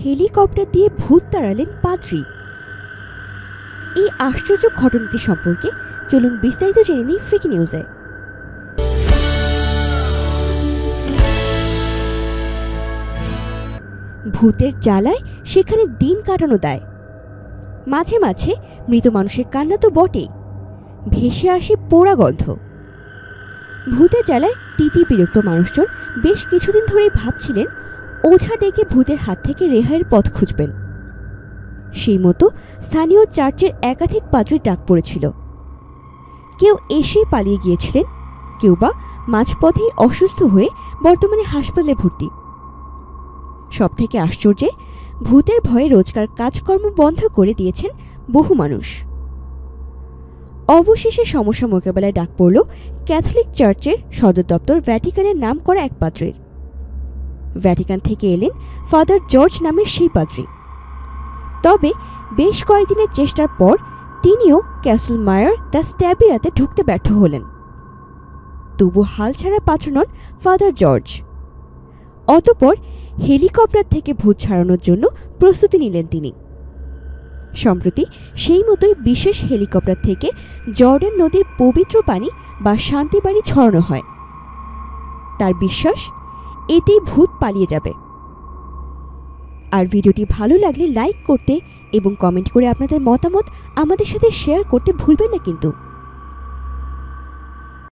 Helicopter দিয়ে ভূত তাড়ালেন পাদ্রী। এই আশ্চর্য ঘটনাটি সম্পর্কে চলুন বিস্তারিত জেনে নিই ফ্রিকি নিউজে। ভূতের জ্বালায় সেখানে দিন কাটানো দায়। মাঝে মাঝে মৃত মানুষের কান্না তো বটেই, ভেসে আসে পোড়া গন্ধ। ভূতের জ্বালায় তিতি বিরক্ত মানুষজন বেশ কিছুদিন ধরেই ভাবছিলেন ওঝা ডেকে ভূতের হাত থেকে রেহাইয়ের পথ খুঁজবেন। সেই মতো স্থানীয় চার্চের একাধিক পাদ্রীর ডাক পড়েছিল। কেউ এসেই পালিয়ে গিয়েছিলেন, কেউ বা মাঝপথেই অসুস্থ হয়ে বর্তমানে হাসপাতালে ভর্তি। সবথেকে আশ্চর্যে ভূতের ভয়ে রোজকার কাজকর্ম বন্ধ করে দিয়েছেন বহু মানুষ। অবশেষে সমস্যা মোকাবেলায় ডাক পড়ল ক্যাথলিক চার্চের সদর দপ্তর ভ্যাটিকানের নাম করা এক পাদ্রীর। ভ্যাটিকান থেকে এলেন ফাদার জর্জ নামের সেই পাদ্রী। তবে বেশ কয়েকদিনের চেষ্টার পর তিনিও ক্যাসল মায়ার দ্য স্ট্যাবিয়াতে ঢুকতে ব্যর্থ হলেন। তবু হাল ছাড়া পাত্র নন ফাদার জর্জ। অতঃপর হেলিকপ্টার থেকে ভূত ছাড়ানোর জন্য প্রস্তুতি নিলেন তিনি। সম্প্রতি সেই মতোই বিশেষ হেলিকপ্টার থেকে জর্ডান নদীর পবিত্র পানি বা শান্তিবাণী ছড়ানো হয়। তার বিশ্বাস এতেই ভূত পালিয়ে যাবে। আর ভিডিওটি ভালো লাগলে লাইক করতে এবং কমেন্ট করে আপনাদের মতামত আমাদের সাথে শেয়ার করতে ভুলবেন না কিন্তু।